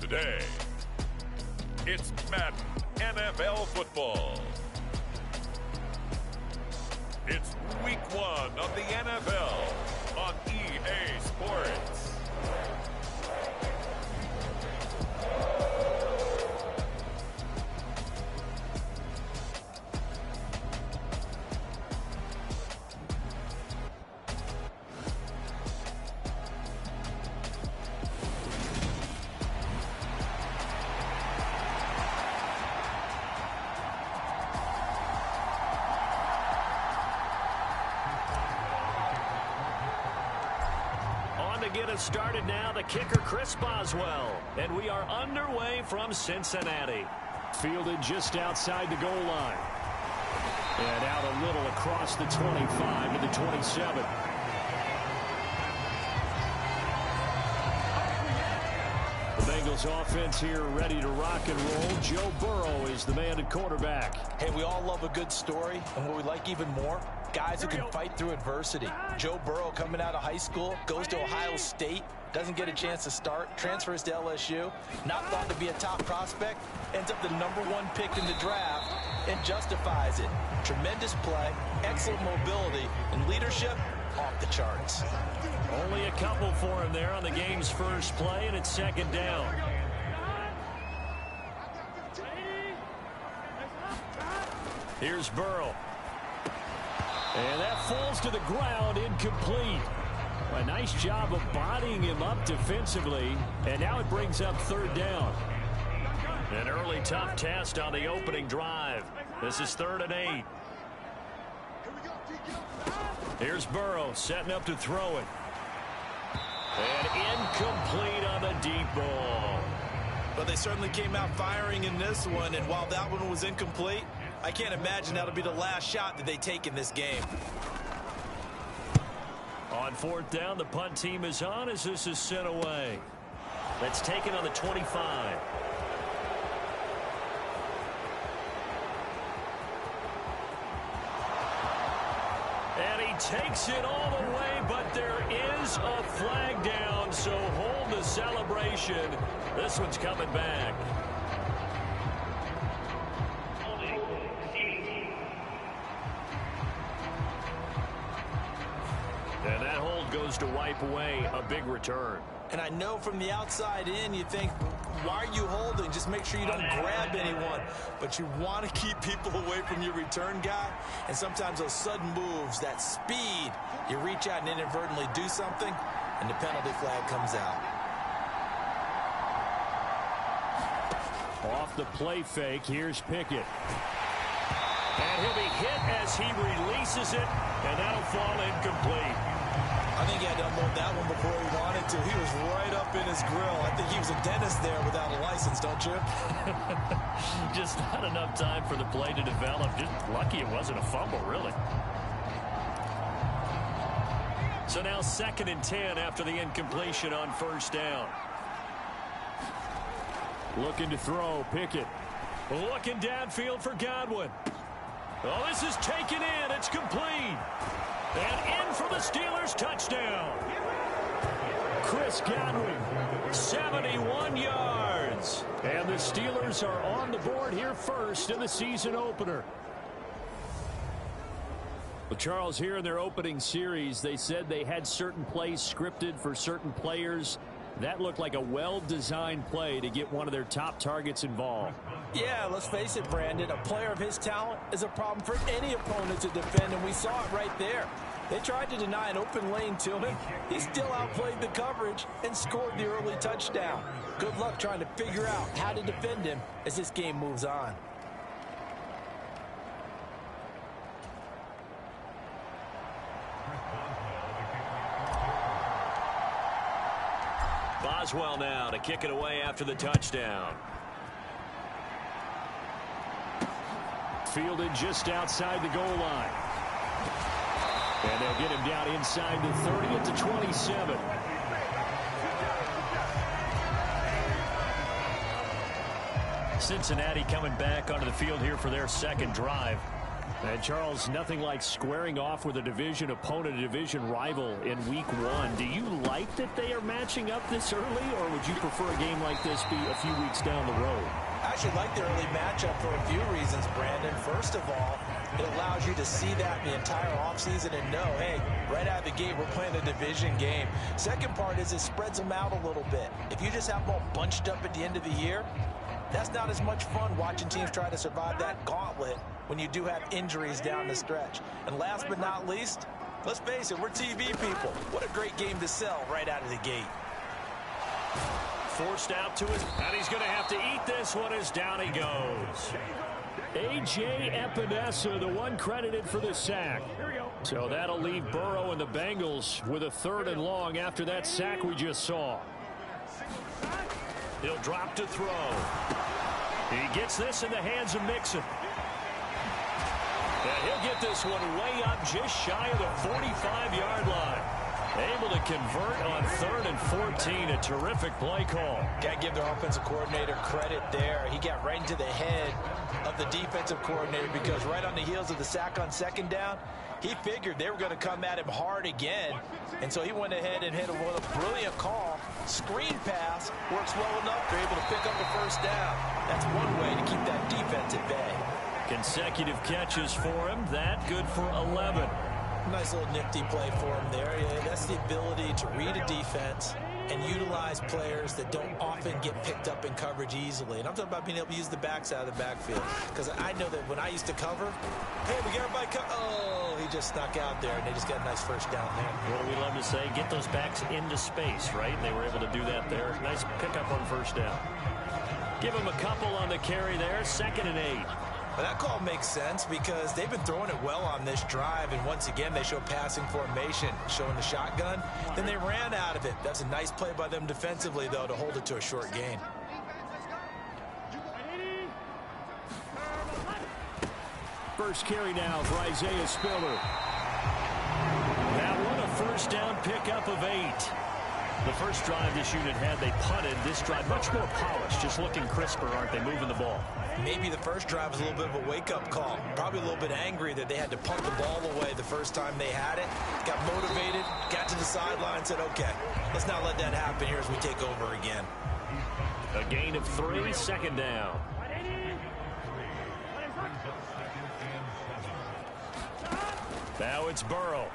day. It's Madden NFL football. It's week 1 of the NFL on EA Sports. Get us started now, the kicker Chris Boswell, and we are underway from Cincinnati. Fielded just outside the goal line, and out a little across the 25 to the 27. The Bengals offense here ready to rock and roll. Joe Burrow is the man at quarterback. Hey, we all love a good story, and what we like even more, guys who can fight through adversity. Joe Burrow coming out of high school, goes to Ohio State, doesn't get a chance to start, transfers to LSU, not thought to be a top prospect, ends up the #1 pick in the draft, and justifies it. Tremendous play, excellent mobility, and leadership off the charts. Only a couple for him there on the game's first play, and it's second down. Here's Burrow. And that falls to the ground, incomplete. A nice job of bodying him up defensively, and now it brings up third down. An early tough test on the opening drive. This is 3rd and 8. Here's Burrow setting up to throw it. And incomplete on the deep ball. But they certainly came out firing in this one, and while that one was incomplete, I can't imagine that'll be the last shot that they take in this game. On 4th down, the punt team is on as this is sent away. That's taken on the 25. And he takes it all the way, but there is a flag down, so hold the celebration. This one's coming back. And that hold goes to wipe away a big return. And I know from the outside in, you think, why are you holding? Just make sure you don't grab anyone. But you want to keep people away from your return guy. And sometimes those sudden moves, that speed, you reach out and inadvertently do something, and the penalty flag comes out. Off the play fake, here's Pickett. And he'll be hit as he releases it, and that'll fall incomplete. I think he had to unload that one before he wanted to. He was right up in his grill. I think he was a dentist there without a license, don't you? Just not enough time for the play to develop. Just lucky it wasn't a fumble, really. So now 2nd and 10 after the incompletion on 1st down. Looking to throw, Pickett. Looking downfield for Godwin. Oh, this is taken in. It's complete. And in for the Steelers, touchdown. Chris Godwin, 71 yards. And the Steelers are on the board here first in the season opener. Well, Charles, here in their opening series, they said they had certain plays scripted for certain players. That looked like a well-designed play to get one of their top targets involved. Yeah, let's face it, Brandon. A player of his talent is a problem for any opponent to defend, and we saw it right there. They tried to deny an open lane to him. He still outplayed the coverage and scored the early touchdown. Good luck trying to figure out how to defend him as this game moves on. Boswell now to kick it away after the touchdown. Fielded just outside the goal line. And they'll get him down inside the 30 at the 27. Cincinnati coming back onto the field here for their second drive. And Charles, nothing like squaring off with a division opponent, a division rival in week 1. Do you like that they are matching up this early, or would you prefer a game like this be a few weeks down the road? I actually like the early matchup for a few reasons, Brandon. First of all, it allows you to see that the entire offseason and know, hey, right out of the gate, we're playing a division game. Second part is it spreads them out a little bit. If you just have them all bunched up at the end of the year, that's not as much fun watching teams try to survive that gauntlet when you do have injuries down the stretch. And last but not least, let's face it, we're TV people. What a great game to sell right out of the gate. Forced out to his, and he's going to have to eat this one as down he goes. A.J. Epinesa, the one credited for the sack. So that'll leave Burrow and the Bengals with a 3rd and long after that sack we just saw. He'll drop to throw. He gets this in the hands of Mixon. And he'll get this one way up just shy of the 45-yard line. Able to convert on 3rd and 14. A terrific play call. Got to give their offensive coordinator credit there. He got right into the head of the defensive coordinator because right on the heels of the sack on 2nd down, he figured they were going to come at him hard again. And so he went ahead and hit him with a brilliant call. Screen pass works well enough. They're able to pick up a 1st down. That's one way to keep that defense at bay. Consecutive catches for him. That good for 11. Nice little nifty play for him there. Yeah, that's the ability to read a defense and utilize players that don't often get picked up in coverage easily. And I'm talking about being able to use the backs out of the backfield. Because I know that when I used to cover, hey, we got everybody oh, he just snuck out there, and they just got a nice 1st down there. What do we love to say? Get those backs into space, right? And they were able to do that there. Nice pickup on 1st down. Give him a couple on the carry there. 2nd and 8. But that call makes sense because they've been throwing it well on this drive, and once again they show passing formation, showing the shotgun. Then they ran out of it. That's a nice play by them defensively, though, to hold it to a short gain. First carry now for Isaiah Spiller. That one a 1st down pickup of 8. The first drive this unit had, they punted. This drive much more polished, just looking crisper, aren't they, moving the ball? Maybe the first drive was a little bit of a wake-up call. Probably a little bit angry that they had to punt the ball away the first time they had it. Got motivated, got to the sideline, said, okay, let's not let that happen here as we take over again. A gain of 3, 2nd down. Now it's Burrow.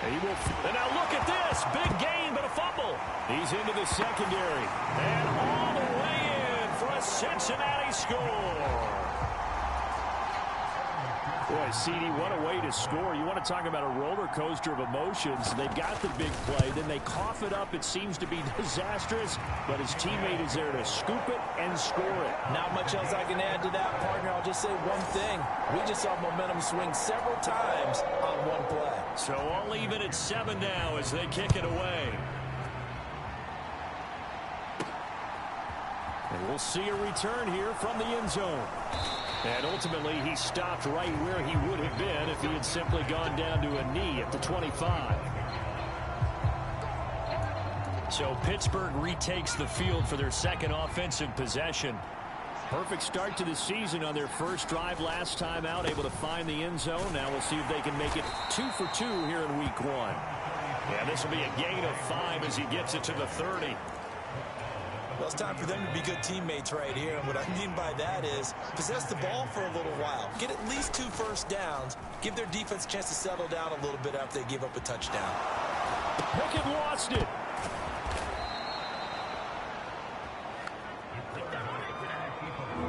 He will, and now look at this. Big gain, but a fumble. He's into the secondary. And all the way in for a Cincinnati score. Boy, CD, what a way to score. You want to talk about a roller coaster of emotions. They've got the big play. Then they cough it up. It seems to be disastrous, but his teammate is there to scoop it and score it. Not much else I can add to that, partner. I'll just say one thing. We just saw momentum swing several times on one play. So all even at 7 now as they kick it away. And we'll see a return here from the end zone. And ultimately, he stopped right where he would have been if he had simply gone down to a knee at the 25. So Pittsburgh retakes the field for their 2nd offensive possession. Perfect start to the season on their first drive last time out, able to find the end zone. Now we'll see if they can make it 2 for 2 here in week 1. Yeah, this will be a gain of 5 as he gets it to the 30. Well, it's time for them to be good teammates right here. And what I mean by that is possess the ball for a little while. Get at least 2 first downs. Give their defense a chance to settle down a little bit after they give up a touchdown. Pickett lost it.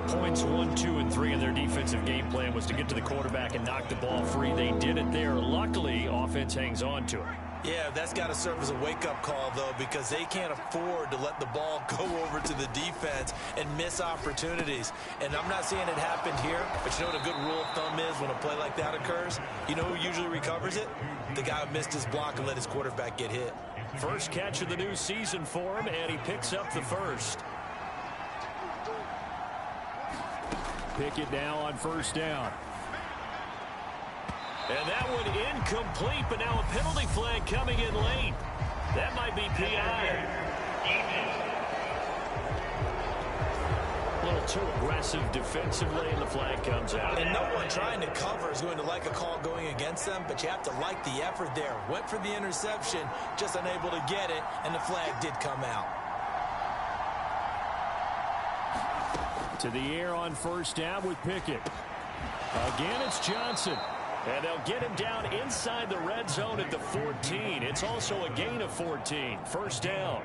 Points 1, 2, and 3 in their defensive game plan was to get to the quarterback and knock the ball free. They did it there. Luckily, offense hangs on to it. Yeah, that's got to serve as a wake-up call, though, because they can't afford to let the ball go over to the defense and miss opportunities. And I'm not saying it happened here, but you know what a good rule of thumb is when a play like that occurs? You know who usually recovers it? The guy who missed his block and let his quarterback get hit. First catch of the new season for him, and he picks up the first. Pickett now on 1st down. And that one incomplete, but now a penalty flag coming in late. That might be PI. Little too aggressive defensively, and the flag comes out. And no one trying to cover is going to like a call going against them, but you have to like the effort there. Went for the interception, just unable to get it, and the flag did come out. To the air on first down with Pickett. Again, it's Johnson. And they'll get him down inside the red zone at the 14. It's also a gain of 14. First down.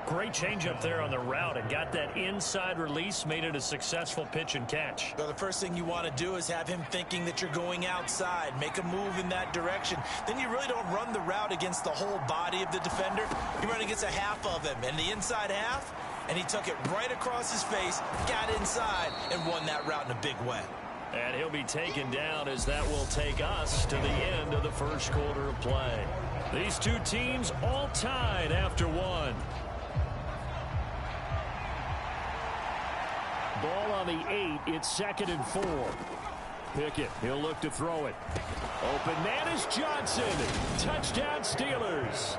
Great change up there on the route and got that inside release, made it a successful pitch and catch. So the first thing you want to do is have him thinking that you're going outside, make a move in that direction. Then you really don't run the route against the whole body of the defender. You run against a half of him, and the inside half, and he took it right across his face, got inside, and won that route in a big way. And he'll be taken down as that will take us to the end of the first quarter of play. These two teams all tied after one. Ball on the 8. It's 2nd and 4. Pickett, he'll look to throw it. Open man is Johnson. Touchdown Steelers.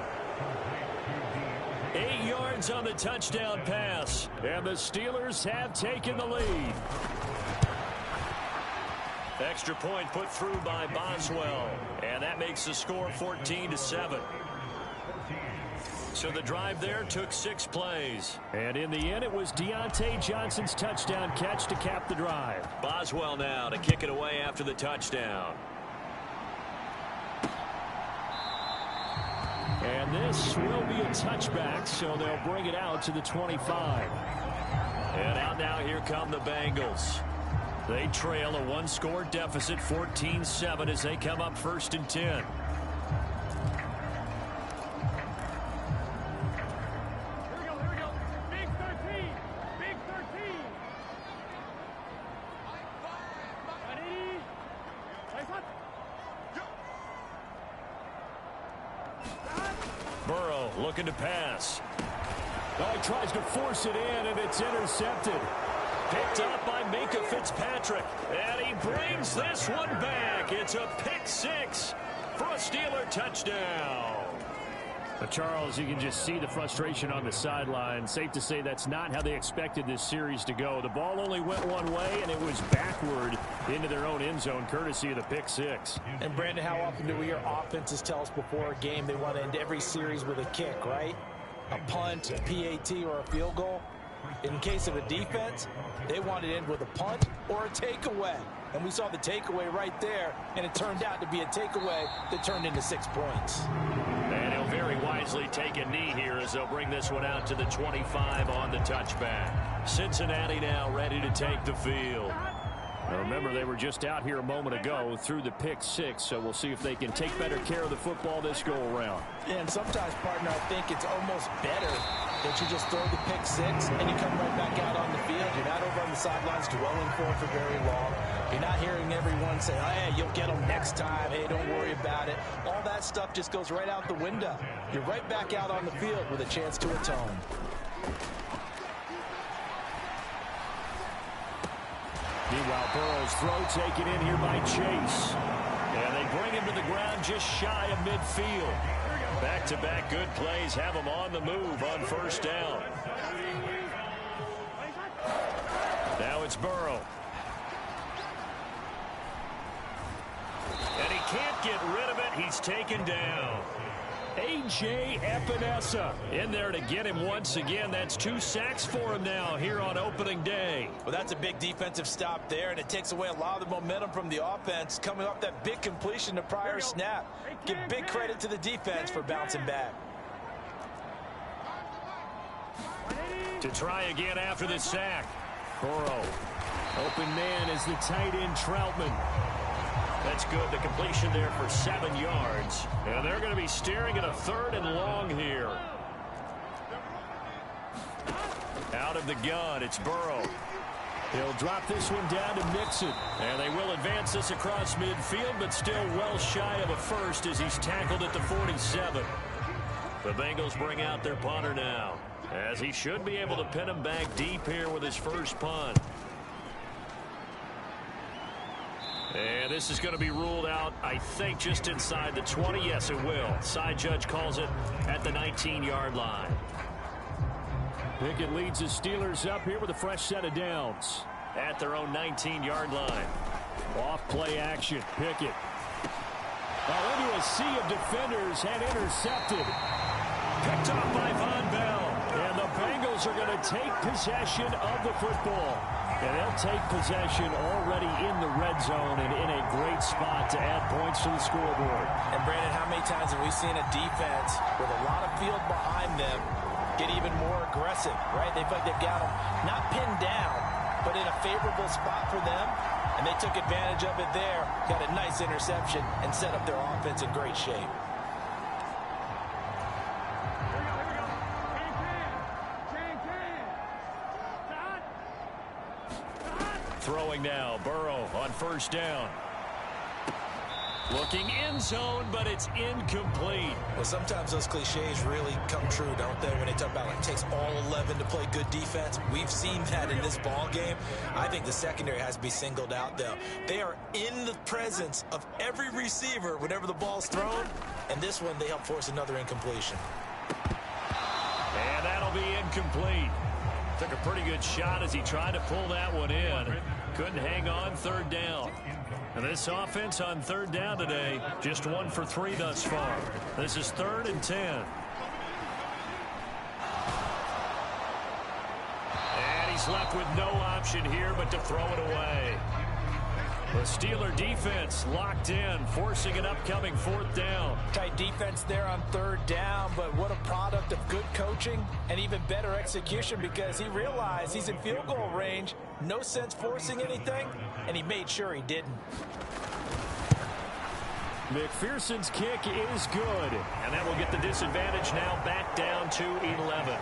8 yards on the touchdown pass. And the Steelers have taken the lead. Extra point put through by Boswell. And that makes the score 14-7. So the drive there took 6 plays. And in the end, it was Deontay Johnson's touchdown catch to cap the drive. Boswell now to kick it away after the touchdown. And this will be a touchback, so they'll bring it out to the 25. And out now, here come the Bengals. They trail a 1-score deficit, 14-7, as they come up 1st and 10. Here we go. Big 13. Big 13. Ready? Nice one. Burrow looking to pass. Oh, he tries to force it in, and it's intercepted. Picked up by Minka Fitzpatrick. And he brings this one back. It's a pick 6 for a Steeler touchdown. But Charles, you can just see the frustration on the sideline. Safe to say that's not how they expected this series to go. The ball only went one way, and it was backward into their own end zone, courtesy of the pick 6. And Brandon, how often do we hear offenses tell us before a game they want to end every series with a kick, right? A punt, a PAT, or a field goal? In case of a defense, they want to end with a punt or a takeaway. And we saw the takeaway right there, and it turned out to be a takeaway that turned into 6 points. And he'll very wisely take a knee here as they'll bring this one out to the 25 on the touchback. Cincinnati now ready to take the field. Now remember, they were just out here a moment ago through the pick 6, so we'll see if they can take better care of the football this go-around. And sometimes, partner, I think it's almost better that you just throw the pick 6 and you come right back out on the field. You're not over on the sidelines dwelling for it for very long. You're not hearing everyone say, oh, hey, you'll get them next time. Hey, don't worry about it. All that stuff just goes right out the window. You're right back out on the field with a chance to atone. Meanwhile, Burrow's throw taken in here by Chase. And they bring him to the ground just shy of midfield. Back-to-back good plays have him on the move on first down. Now it's Burrow. And he can't get rid of it. He's taken down. A.J. Epinesa in there to get him once again. That's 2 sacks for him now here on opening day. Well, that's a big defensive stop there, and it takes away a lot of the momentum from the offense coming off that big completion to prior snap. Give big credit to the defense for bouncing back. To try again after the sack. Burrow. Open man is the tight end Troutman. That's good. The completion there for 7 yards. And they're going to be staring at a 3rd and long here. Out of the gun, it's Burrow. He'll drop this one down to Mixon. And they will advance this across midfield, but still well shy of a first as he's tackled at the 47. The Bengals bring out their punter now, as he should be able to pin him back deep here with his first punt. And this is going to be ruled out, I think, just inside the 20. Yes, it will. Side judge calls it at the 19-yard line. Pickett leads the Steelers up here with a fresh set of downs. At their own 19-yard line. Off play action. Pickett. Into a sea of defenders and intercepted. Picked off by Von Bell. And the Bengals are going to take possession of the football. And they'll take possession already in the red zone and in a great spot to add points to the scoreboard. And Brandon, how many times have we seen a defense with a lot of field behind them get even more aggressive, right? They feel like they've got them not pinned down, but in a favorable spot for them. And they took advantage of it there, got a nice interception, and set up their offense in great shape. Throwing now, Burrow on first down. Looking end zone, but it's incomplete. Well, sometimes those cliches really come true, don't they? When they talk about, like, it takes all 11 to play good defense. We've seen that in this ball game. I think the secondary has to be singled out, though. They are in the presence of every receiver whenever the ball's thrown. And this one, they help force another incompletion. And that'll be incomplete. Took a pretty good shot as he tried to pull that one in. Couldn't hang on third down. And this offense on third down today, just 1 for 3 thus far. This is 3rd and 10. And he's left with no option here but to throw it away. The Steeler defense locked in, forcing an upcoming 4th down. Tight defense there on 3rd down, but what a product of good coaching and even better execution, because he realized he's in field goal range. No sense forcing anything, and he made sure he didn't. McPherson's kick is good. And that will get the disadvantage now back down to 11.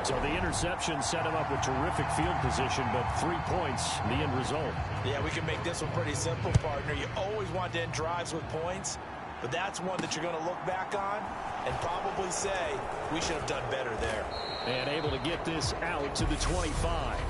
So the interception set him up with terrific field position, but 3 points, the end result. Yeah, we can make this one pretty simple, partner. You always want to end drives with points, but that's one that you're going to look back on and probably say, we should have done better there. And able to get this out to the 25.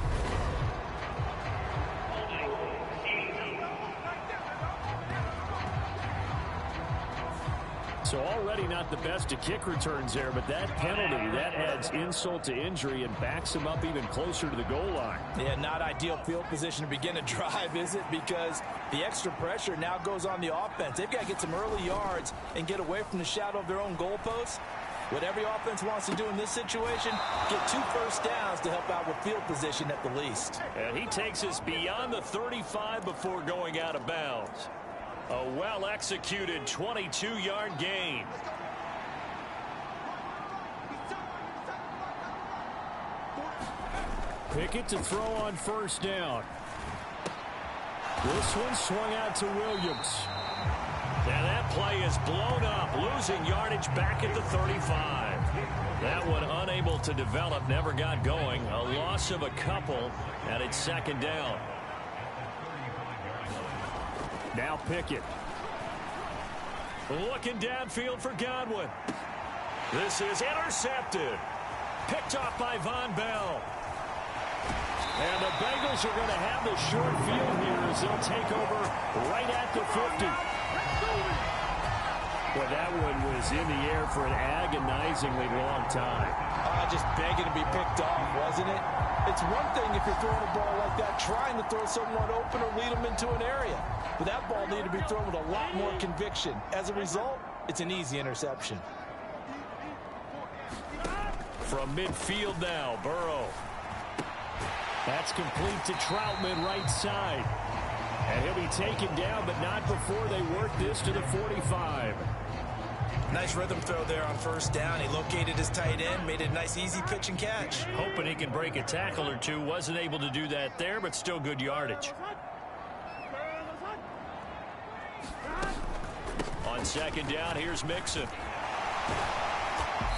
So already not the best of kick returns there, but that penalty, that adds insult to injury and backs him up even closer to the goal line. Yeah, not ideal field position to begin a drive, is it? Because the extra pressure now goes on the offense. They've got to get some early yards and get away from the shadow of their own goalposts. What every offense wants to do in this situation, get 2 first downs to help out with field position at the least. And he takes us beyond the 35 before going out of bounds. A well-executed 22-yard gain. Pickett to throw on first down. This one swung out to Williams. And that play is blown up, losing yardage back at the 35. That one unable to develop, never got going. A loss of a couple, and it's 2nd down. Now Pickett. Looking downfield for Godwin. This is intercepted. Picked off by Von Bell. And the Bengals are going to have the short field here as they'll take over right at the 50. Well, that one was in the air for an agonizingly long time. Just begging to be picked off, wasn't it? It's one thing if you're throwing a ball like that, trying to throw someone open or lead them into an area. But that ball needed to be thrown with a lot more conviction. As a result, it's an easy interception. From midfield now, Burrow. That's complete to Troutman right side. And he'll be taken down, but not before they work this to the 45. Nice rhythm throw there on first down. He located his tight end, made it a nice easy pitch and catch. Hoping he can break a tackle or two. Wasn't able to do that there, but still good yardage. On 2nd down, here's Mixon.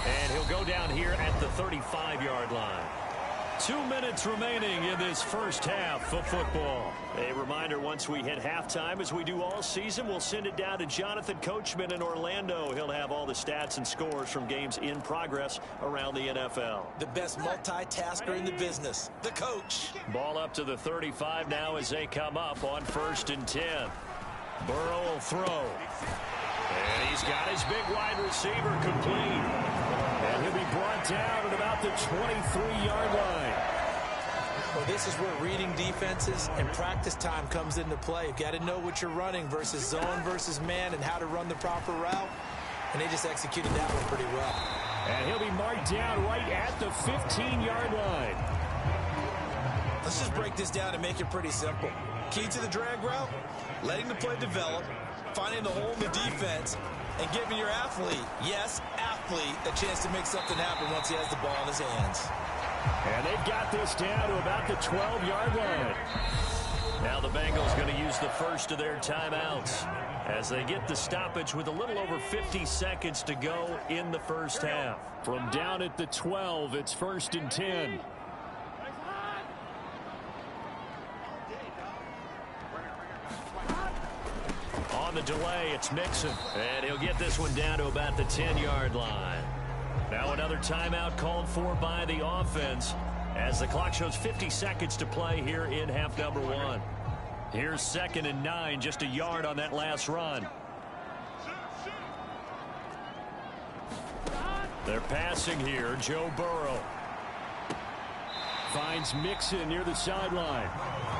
And he'll go down here at the 35-yard line. 2 minutes remaining in this first half of football. A reminder, once we hit halftime, as we do all season, we'll send it down to Jonathan Coachman in Orlando. He'll have all the stats and scores from games in progress around the NFL. The best multitasker in the business, the coach. Ball up to the 35 now as they come up on 1st and 10. Burrow will throw. And he's got his big wide receiver complete. And he'll be brought down at about the 23-yard line. Well, this is where reading defenses and practice time comes into play. You've got to know what you're running versus zone versus man and how to run the proper route. And they just executed that one pretty well. And he'll be marked down right at the 15-yard line. Let's just break this down and make it pretty simple. Key to the drag route, letting the play develop, finding the hole in the defense, and giving your athlete, yes, athlete, a chance to make something happen once he has the ball in his hands. And they've got this down to about the 12-yard line. Now the Bengals going to use the first of their timeouts as they get the stoppage with a little over 50 seconds to go in the first half. From down at the 12, it's 1st and 10. On the delay, it's Mixon. And he'll get this one down to about the 10-yard line. Now another timeout called for by the offense as the clock shows 50 seconds to play here in half number 1. Here's 2nd and 9, just a yard on that last run. They're passing here. Joe Burrow finds Mixon near the sideline.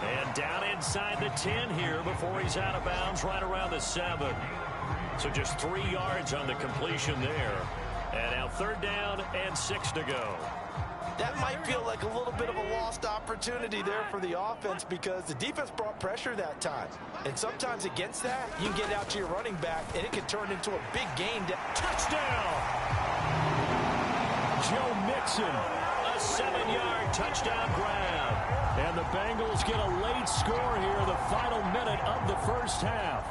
And down inside the 10 here before he's out of bounds right around the 7. So just 3 yards on the completion there. And now 3rd down and 6 to go. That might feel like a little bit of a lost opportunity there for the offense because the defense brought pressure that time. And sometimes against that, you can get out to your running back, and it can turn into a big gain. Touchdown! Joe Mixon. A 7-yard touchdown grab. And the Bengals get a late score here, the final minute of the first half.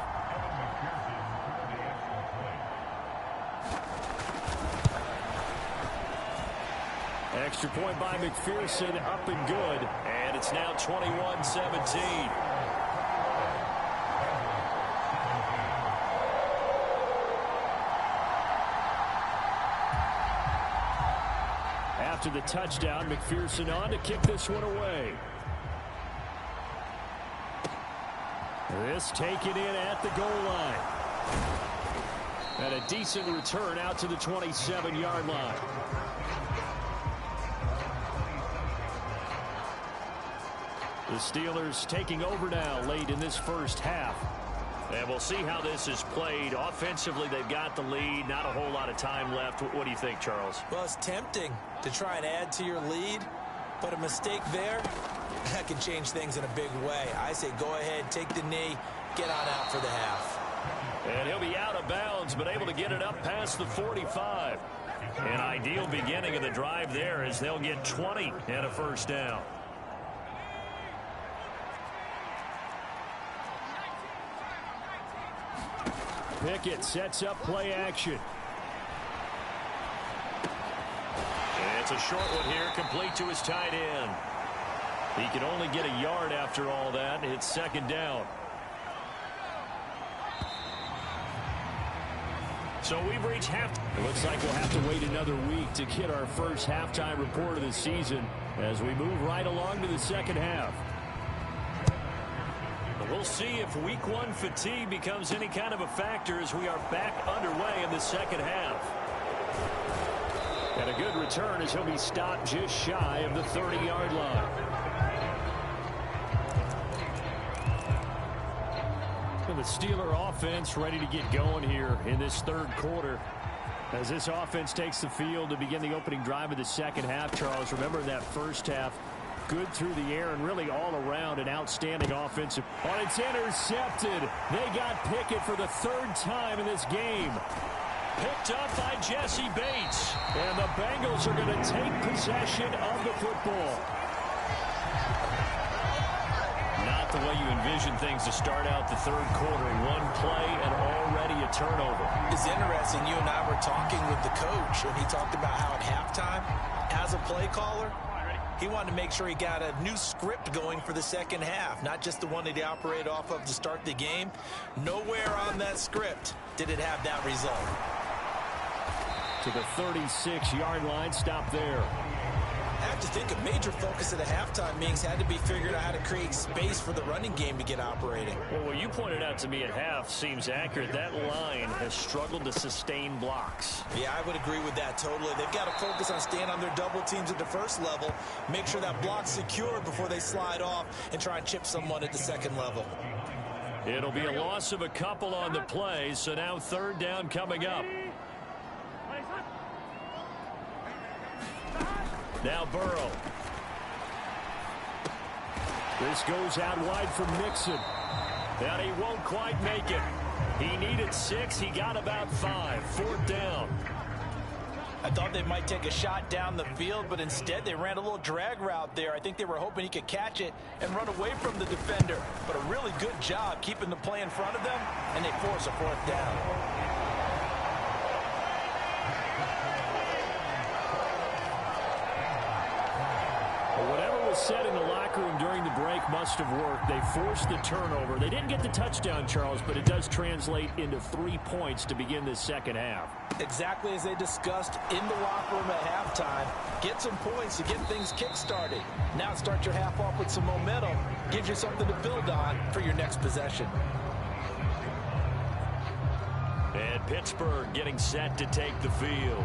Extra point by McPherson, up and good. And it's now 21-17. After the touchdown, McPherson on to kick this one away. This taken in at the goal line. And a decent return out to the 27-yard line. The Steelers taking over now late in this first half. And we'll see how this is played. Offensively, they've got the lead. Not a whole lot of time left. What do you think, Charles? Well, it's tempting to try and add to your lead, but a mistake there, that can change things in a big way. I say go ahead, take the knee, get on out for the half. And he'll be out of bounds, but able to get it up past the 45. An ideal beginning of the drive there as they'll get 20 and a first down. Pickett sets up play action. And it's a short one here, complete to his tight end. He can only get a yard after all that. It's 2nd down. So we've reached half. It looks like we'll have to wait another week to get our first halftime report of the season as we move right along to the second half. We'll see if week 1 fatigue becomes any kind of a factor as we are back underway in the second half. And a good return as he'll be stopped just shy of the 30-yard line. And the Steeler offense ready to get going here in this 3rd quarter. As this offense takes the field to begin the opening drive of the second half, Charles, remember that first half, good through the air and really all around an outstanding offensive. Oh, it's intercepted. They got Pickett for the 3rd time in this game. Picked up by Jesse Bates. And the Bengals are going to take possession of the football. Not the way you envision things to start out the 3rd quarter. 1 play and already a turnover. It's interesting. You and I were talking with the coach, and he talked about how at halftime, as a play caller, he wanted to make sure he got a new script going for the second half, not just the one that he operated off of to start the game. Nowhere on that script did it have that result. To the 36-yard line, stop there. I have to think a major focus of the halftime meetings had to be figuring out how to create space for the running game to get operating. Well, what you pointed out to me at half seems accurate. That line has struggled to sustain blocks. Yeah, I would agree with that totally. They've got to focus on staying on their double teams at the first level, make sure that block's secure before they slide off and try and chip someone at the second level. It'll be a loss of a couple on the play, so now third down coming up. Now Burrow. This goes out wide from Mixon. And he won't quite make it. He needed 6. He got about 5. Fourth down. I thought they might take a shot down the field, but instead they ran a little drag route there. I think they were hoping he could catch it and run away from the defender. But a really good job keeping the play in front of them, and they force a fourth down. Whatever was said in the locker room during the break must have worked. They forced the turnover. They didn't get the touchdown, Charles, but it does translate into 3 points to begin this second half. Exactly as they discussed in the locker room at halftime. Get some points to get things kick-started. Now start your half off with some momentum. Gives you something to build on for your next possession. And Pittsburgh getting set to take the field.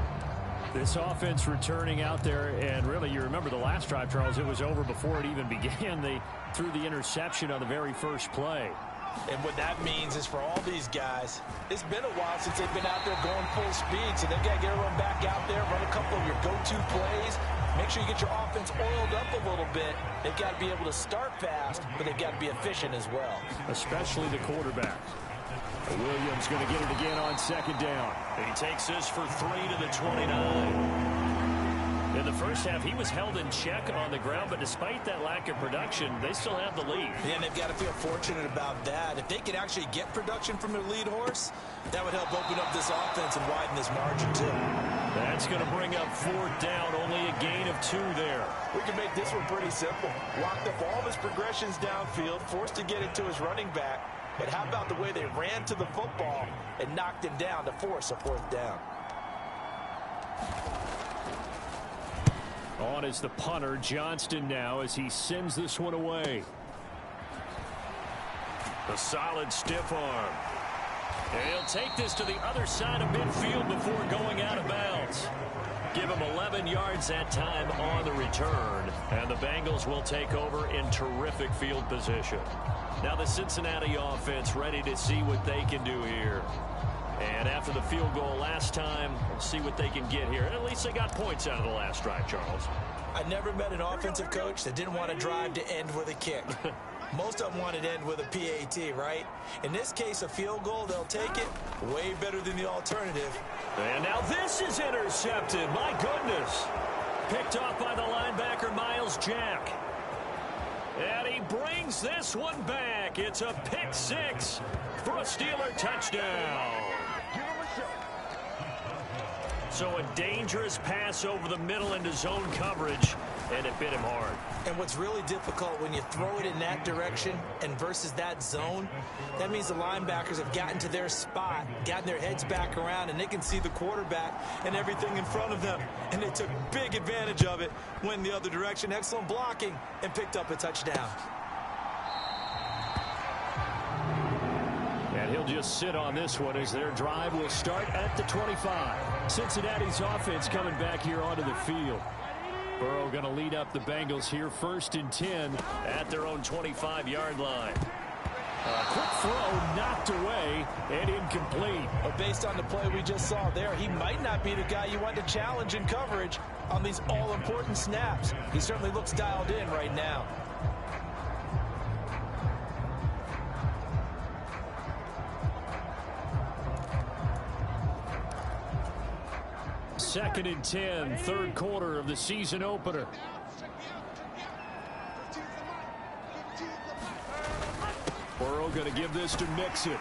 This offense returning out there, and really, you remember the last drive, Charles, it was over before it even began. They threw the interception on the very first play. And what that means is for all these guys, it's been a while since they've been out there going full speed, so they've got to get everyone back out there, run a couple of your go-to plays, make sure you get your offense oiled up a little bit. They've got to be able to start fast, but they've got to be efficient as well. Especially the quarterback. Williams going to get it again on second down. He takes this for 3 to the 29. In the first half, he was held in check on the ground, but despite that lack of production, they still have the lead. Yeah, and they've got to feel fortunate about that. If they could actually get production from their lead horse, that would help open up this offense and widen this margin, too. That's going to bring up fourth down, only a gain of 2 there. We can make this one pretty simple. Locked up all of his progressions downfield, forced to get it to his running back. But how about the way they ran to the football and knocked him down to force a fourth down? On is the punter, Johnston, now as he sends this one away. A solid stiff arm. And he'll take this to the other side of midfield before going out of bounds. Give him 11 yards that time on the return. And the Bengals will take over in terrific field position. Now the Cincinnati offense ready to see what they can do here. And after the field goal last time, we'll see what they can get here. And at least they got points out of the last drive, Charles. I never met an offensive coach that didn't want a drive to end with a kick. Most of them wanted to end with a PAT, right? In this case, a field goal, they'll take it. Way better than the alternative. And now this is intercepted. My goodness. Picked off by the linebacker, Miles Jack. And he brings this one back. It's a pick 6 for a Steeler touchdown. So a dangerous pass over the middle into zone coverage, and it bit him hard. And what's really difficult when you throw it in that direction and versus that zone, that means the linebackers have gotten to their spot, gotten their heads back around, and they can see the quarterback and everything in front of them. And they took big advantage of it, went the other direction, excellent blocking, and picked up a touchdown. And he'll just sit on this one as their drive will start at the 25. Cincinnati's offense coming back here onto the field. Burrow going to lead up the Bengals here, 1st and 10 at their own 25-yard line. A quick throw knocked away and incomplete. But based on the play we just saw there, he might not be the guy you want to challenge in coverage on these all-important snaps. He certainly looks dialed in right now. Second and 10, third quarter of the season opener. Burrow going to give this to Mixon.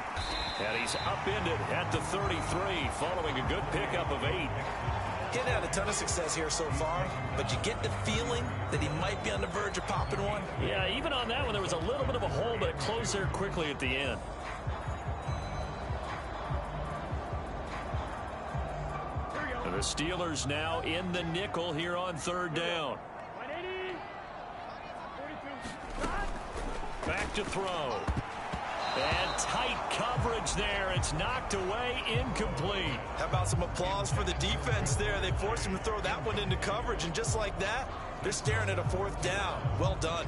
And he's upended at the 33 following a good pickup of 8. Getting had a ton of success here so far, but you get the feeling that he might be on the verge of popping one. Yeah, even on that one, there was a little bit of a hole, but it closed there quickly at the end. The Steelers now in the nickel here on third down. Back to throw. And tight coverage there. It's knocked away, incomplete. How about some applause for the defense there? They forced him to throw that one into coverage, and just like that, they're staring at a 4th down. Well done.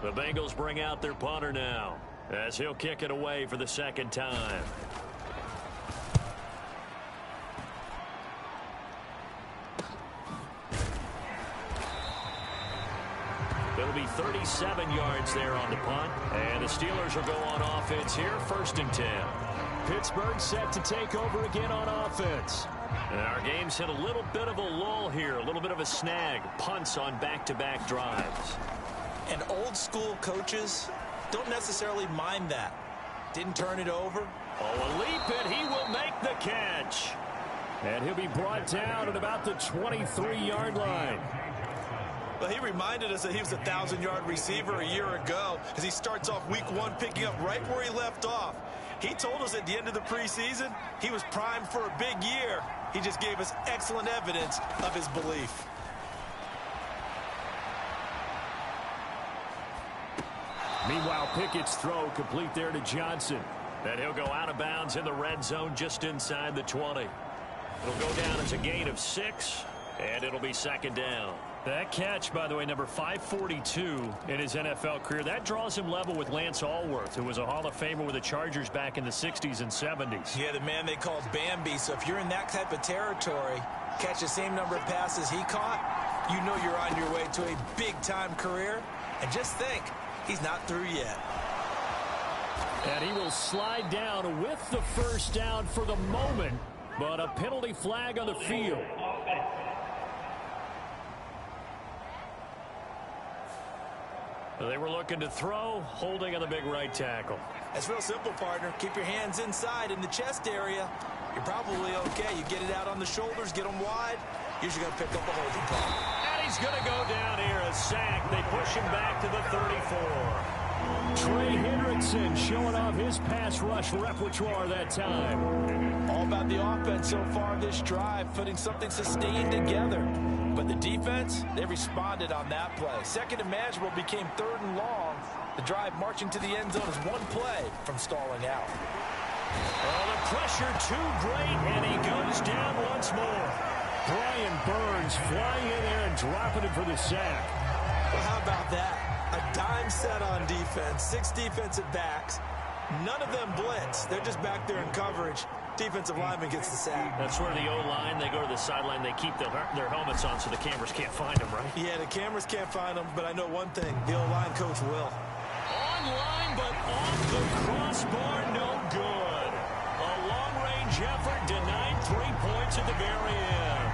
The Bengals bring out their punter now, as he'll kick it away for the 2nd time. It'll be 37 yards there on the punt. And the Steelers will go on offense here, 1st and 10. Pittsburgh set to take over again on offense. And our game's hit a little bit of a lull here, a little bit of a snag. Punts on back-to-back drives. And old school coaches don't necessarily mind that. Didn't turn it over. Oh, a leap, and he will make the catch. And he'll be brought down at about the 23-yard line. Well, he reminded us that he was a 1,000-yard receiver a year ago as he starts off week 1 picking up right where he left off. He told us at the end of the preseason he was primed for a big year. He just gave us excellent evidence of his belief. Meanwhile, Pickett's throw complete there to Johnson. And he'll go out of bounds in the red zone just inside the 20. It'll go down as a gain of 6, and it'll be 2nd down. That catch, by the way, number 542 in his NFL career, that draws him level with Lance Allworth, who was a Hall of Famer with the Chargers back in the 60s and 70s. Yeah, the man they called Bambi. So if you're in that type of territory, catch the same number of passes he caught, you know you're on your way to a big-time career. And just think, he's not through yet. And he will slide down with the 1st down for the moment, but a penalty flag on the field. They were looking to throw, holding on the big right tackle. That's real simple, partner. Keep your hands inside in the chest area. You're probably okay. You get it out on the shoulders, get them wide. Usually going to pick up a holding call. And he's going to go down here, a sack. They push him back to the 34. Trey Hendrickson showing off his pass rush repertoire that time. All about the offense so far this drive, putting something sustained together. But the defense, they responded on that play. 2nd and manageable became 3rd and long. The drive marching to the end zone is 1 play from stalling out. Oh, the pressure too great, and he goes down once more. Brian Burns flying in there and dropping him for the sack. Well, how about that? A dime set on defense, 6 defensive backs. None of them blitz. They're just back there in coverage. Defensive lineman gets the sack. That's where the O-line, they go to the sideline, they keep their helmets on so the cameras can't find them, right? Yeah, the cameras can't find them, but I know one thing. The O-line coach will. Online, but off the crossbar, no good. A long-range effort denied 3 points at the very end.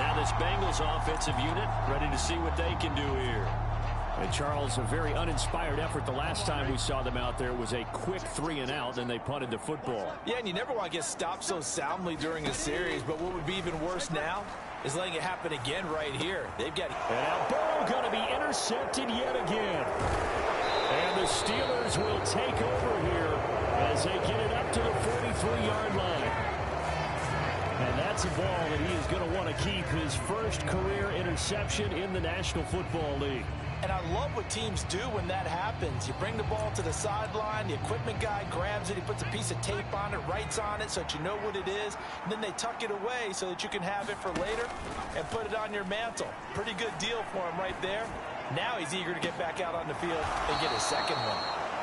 Now this Bengals offensive unit ready to see what they can do here. And Charles, a very uninspired effort the last time we saw them out there was a quick 3-and-out, and they punted the football. Yeah, and you never want to get stopped so soundly during a series, but what would be even worse now is letting it happen again right here. They've got... And now Burrow going to be intercepted yet again. And the Steelers will take over here as they get it up to the 43-yard line. And that's a ball that he is going to want to keep, his first career interception in the National Football League. And I love what teams do when that happens. You bring the ball to the sideline, the equipment guy grabs it, he puts a piece of tape on it, writes on it so that you know what it is, and then they tuck it away so that you can have it for later and put it on your mantle. Pretty good deal for him right there. Now he's eager to get back out on the field and get his second one.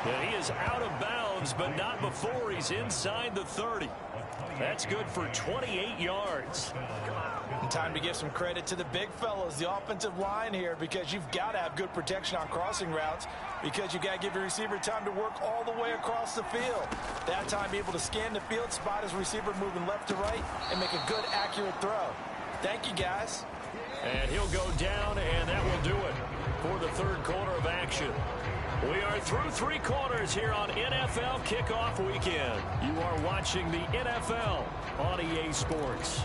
Yeah, he is out of bounds, but not before he's inside the 30. That's good for 28 yards. And time to give some credit to the big fellas, the offensive line here, because you've got to have good protection on crossing routes because you've got to give your receiver time to work all the way across the field. That time be able to scan the field, spot his receiver moving left to right, and make a good, accurate throw. Thank you, guys. And he'll go down, and that will do it for the 3rd quarter of action. We are through 3 quarters here on NFL Kickoff Weekend. You are watching the NFL on EA Sports.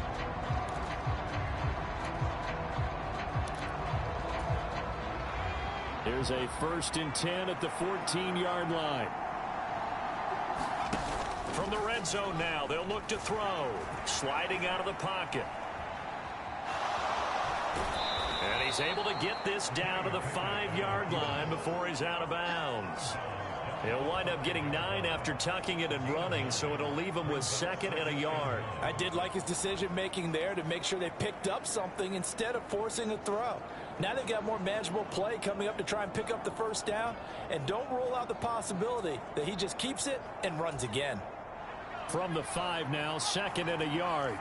Here's a 1st and 10 at the 14-yard line. From the red zone now, they'll look to throw. Sliding out of the pocket. And he's able to get this down to the 5-yard line before he's out of bounds. He'll wind up getting 9 after tucking it and running, so it'll leave him with 2nd and a yard. I did like his decision-making there to make sure they picked up something instead of forcing a throw. Now they've got more manageable play coming up to try and pick up the 1st down, and don't rule out the possibility that he just keeps it and runs again. From the 5 now, 2nd and a yard.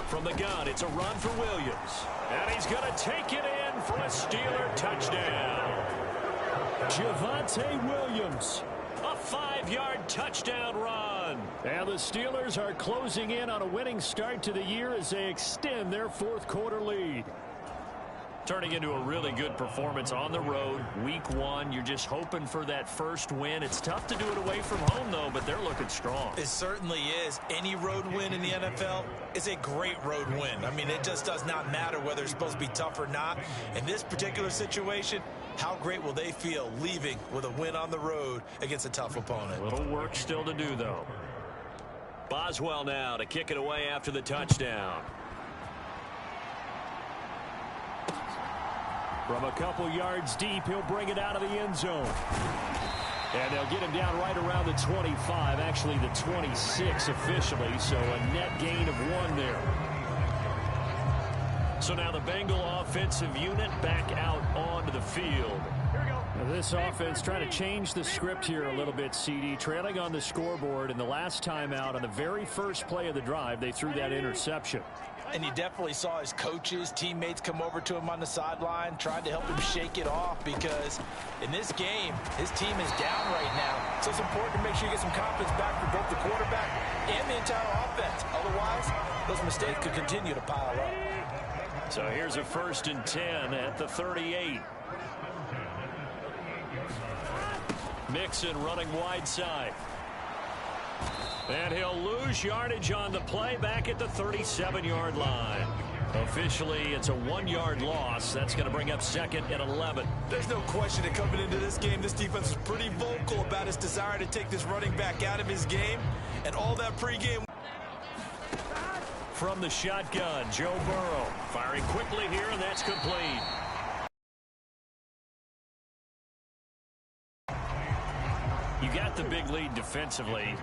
From the gun, it's a run for Williams. And he's going to take it in for a Steeler touchdown. Javonte Williams. A 5-yard touchdown run. And the Steelers are closing in on a winning start to the year as they extend their 4th quarter lead. Turning into a really good performance on the road. Week 1, you're just hoping for that first win. It's tough to do it away from home, though, but they're looking strong. It certainly is. Any road win in the NFL is a great road win. I mean, it just does not matter whether it's supposed to be tough or not. In this particular situation, how great will they feel leaving with a win on the road against a tough opponent? A little work still to do, though. Boswell now to kick it away after the touchdown. From a couple yards deep, he'll bring it out of the end zone. And they'll get him down right around the 25, actually the 26 officially, so a net gain of 1 there. So now the Bengal offensive unit back out onto the field. Now this offense trying to change the script here a little bit, CD. Trailing on the scoreboard, and the last time out on the very first play of the drive, they threw that interception. And you definitely saw his coaches, teammates come over to him on the sideline, trying to help him shake it off, because in this game, his team is down right now. So it's important to make sure you get some confidence back for both the quarterback and the entire offense. Otherwise, those mistakes could continue to pile up. So here's a 1st and 10 at the 38. Mixon running wide side. And he'll lose yardage on the play back at the 37-yard line. Officially, it's a 1-yard loss. That's going to bring up 2nd and 11. There's no question that coming into this game, this defense is pretty vocal about its desire to take this running back out of his game. And all that pregame. From the shotgun, Joe Burrow firing quickly here, and that's complete. You got the big lead defensively.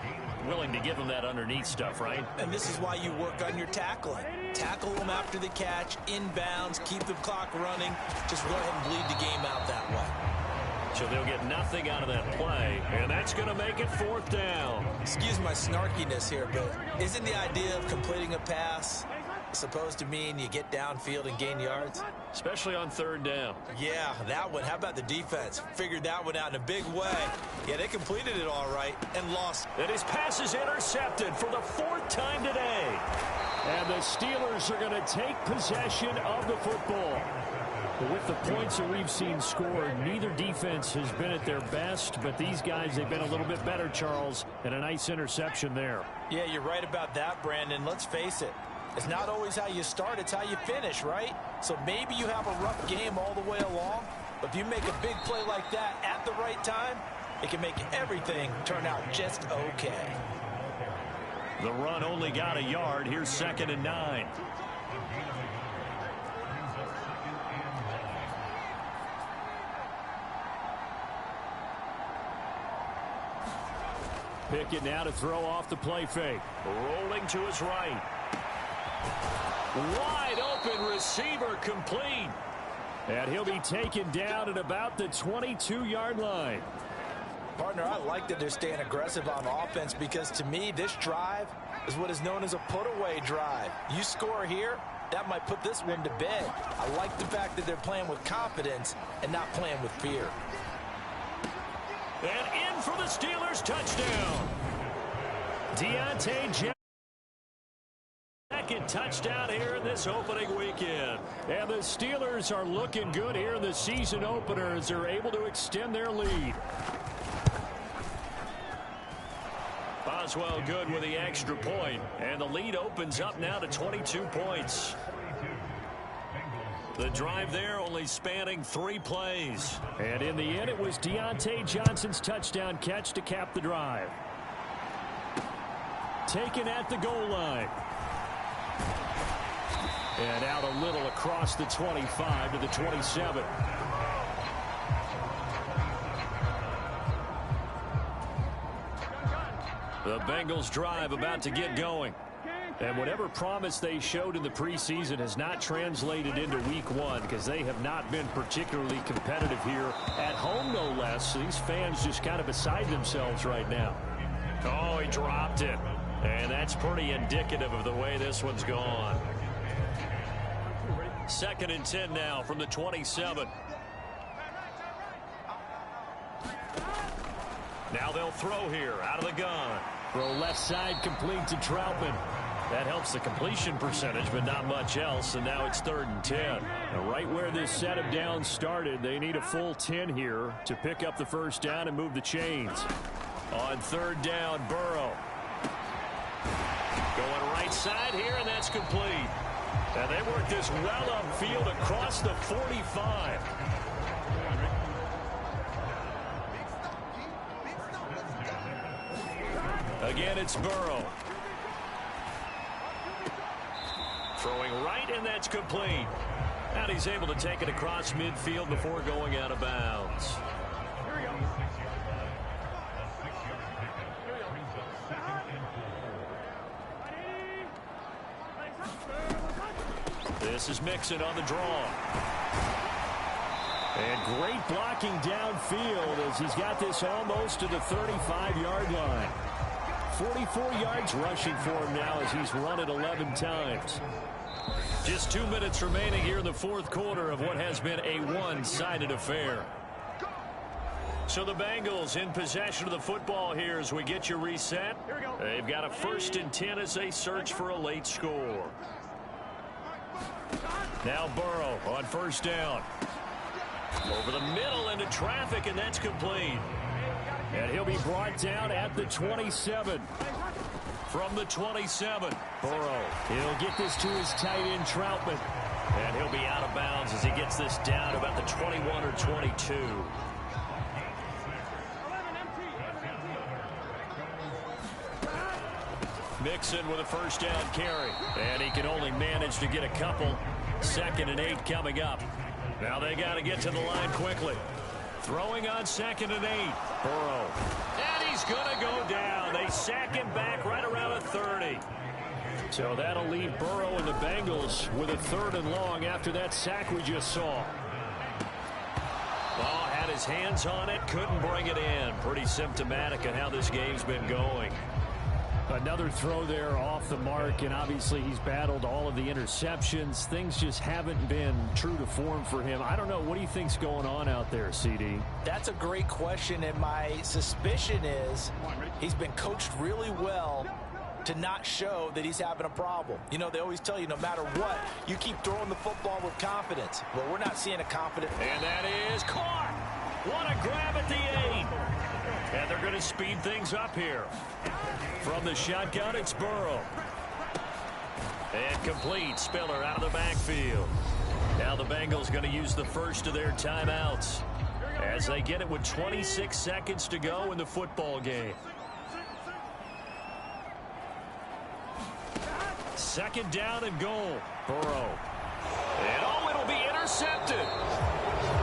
Willing to give them that underneath stuff, right? And this is why you work on your tackling. Tackle them after the catch, inbounds, keep the clock running. Just go ahead and bleed the game out that way. So they'll get nothing out of that play, and that's going to make it 4th down. Excuse my snarkiness here, but isn't the idea of completing a pass supposed to mean you get downfield and gain yards? Especially on 3rd down. Yeah, that one. How about the defense? Figured that one out in a big way. Yeah, they completed it all right and lost. And his pass is intercepted for the 4th time today. And the Steelers are going to take possession of the football. But with the points that we've seen scored, neither defense has been at their best, but these guys, they've been a little bit better, Charles, and a nice interception there. Yeah, you're right about that, Brandon. Let's face it. It's not always how you start, it's how you finish, right? So maybe you have a rough game all the way along, but if you make a big play like that at the right time, it can make everything turn out just okay. The run only got a yard. Here's 2nd and 9. Pickett now to throw off the play fake. Rolling to his right. Wide open receiver complete. And he'll be taken down at about the 22-yard line. Partner, I like that they're staying aggressive on offense because to me, this drive is what is known as a put-away drive. You score here, that might put this one to bed. I like the fact that they're playing with confidence and not playing with fear. And in for the Steelers touchdown. Deontay Johnson. Second touchdown here in this opening weekend. And the Steelers are looking good here in the season opener as they're able to extend their lead. Boswell good with the extra point, and the lead opens up now to 22 points. The drive there only spanning 3 plays. And in the end, it was Deontay Johnson's touchdown catch to cap the drive. Taken at the goal line. And out a little across the 25 to the 27. The Bengals drive about to get going. And whatever promise they showed in the preseason has not translated into week 1 because they have not been particularly competitive here at home, no less. These fans just kind of beside themselves right now. Oh, he dropped it. And that's pretty indicative of the way this one's gone. 2nd and 10 now from the 27. Now they'll throw here out of the gun. Throw left side complete to Troutman. That helps the completion percentage, but not much else, and now it's 3rd and 10. Now right where this set of downs started, they need a full 10 here to pick up the first down and move the chains. On 3rd down, Burrow. Going right side here, and that's complete. And they work this well upfield across the 45. Again, it's Burrow. Throwing right, and that's complete. And he's able to take it across midfield before going out of bounds. This is Mixon on the draw. And great blocking downfield as he's got this almost to the 35-yard line. 44 yards rushing for him now as he's run it 11 times. Just 2 minutes remaining here in the 4th quarter of what has been a one-sided affair. So the Bengals in possession of the football here as we get you reset. They've got a 1st and 10 as they search for a late score. Now Burrow on 1st down. Over the middle into traffic, and that's complete. And he'll be brought down at the 27. From the 27, Burrow. He'll get this to his tight end, Troutman. And he'll be out of bounds as he gets this down about the 21 or 22. Mixon with a 1st down carry. And he can only manage to get a couple. 2nd and 8 coming up. Now they got to get to the line quickly. Throwing on 2nd and 8. Burrow. And he's going to go down. They sack him back right around the 30. So that'll leave Burrow and the Bengals with a 3rd and long after that sack we just saw. Ball had his hands on it, couldn't bring it in. Pretty symptomatic of how this game's been going. Another throw there off the mark, and obviously he's battled all of the interceptions. Things just haven't been true to form for him. I don't know. What do you think's going on out there, CD? That's a great question, and my suspicion is he's been coached really well to not show that he's having a problem. You know, they always tell you no matter what, you keep throwing the football with confidence. Well, we're not seeing a confident. And that is caught. What a grab at the 8. And they're going to speed things up here. From the shotgun, it's Burrow. And complete. Spiller out of the backfield. Now the Bengals going to use the first of their timeouts as they get it with 26 seconds to go in the football game. 2nd down and goal. Burrow. And it'll be intercepted.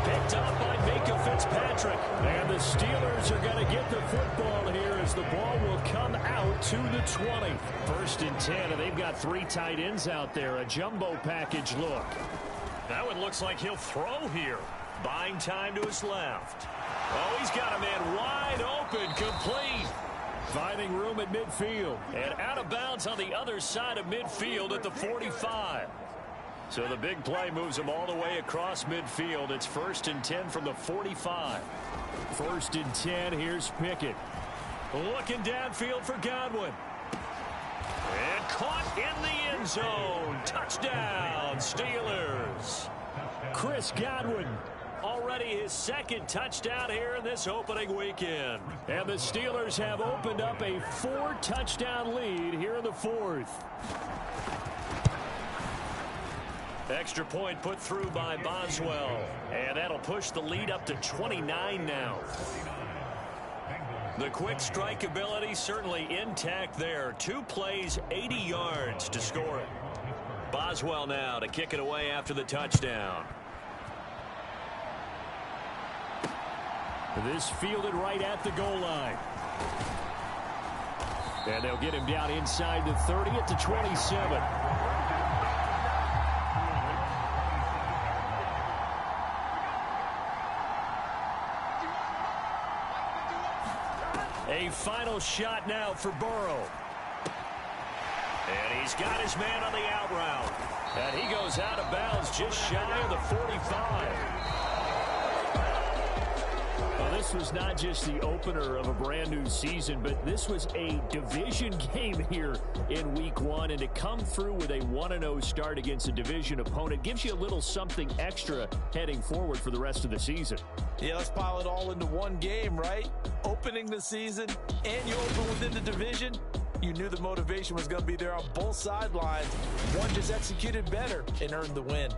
Picked up by Micah Fitzpatrick. And the Steelers are going to get the football here as the ball will come out to the 20. 1st and 10, and they've got 3 tight ends out there. A jumbo package look. That one looks like he'll throw here. Buying time to his left. Oh, he's got a man wide open, complete. Finding room at midfield. And out of bounds on the other side of midfield at the 45. So the big play moves him all the way across midfield. It's 1st and 10 from the 45. 1st and 10, here's Pickett. Looking downfield for Godwin. And caught in the end zone. Touchdown, Steelers. Chris Godwin. Already his 2nd touchdown here in this opening weekend. And the Steelers have opened up a 4-touchdown lead here in the 4th. Extra point put through by Boswell. And that'll push the lead up to 29 now. The quick strike ability certainly intact there. 2 plays, 80 yards to score it. Boswell now to kick it away after the touchdown. This fielded right at the goal line. And they'll get him down inside the 30 at the 27. A final shot now for Burrow. And he's got his man on the out route. And he goes out of bounds just shy of the 45. Well, this was not just the opener of a brand new season, but this was a division game here in week 1. And to come through with a 1-0 start against a division opponent gives you a little something extra heading forward for the rest of the season. Yeah, let's pile it all into one game, right? Opening the season, and you open within the division. You knew the motivation was going to be there on both sidelines. One just executed better and earned the win.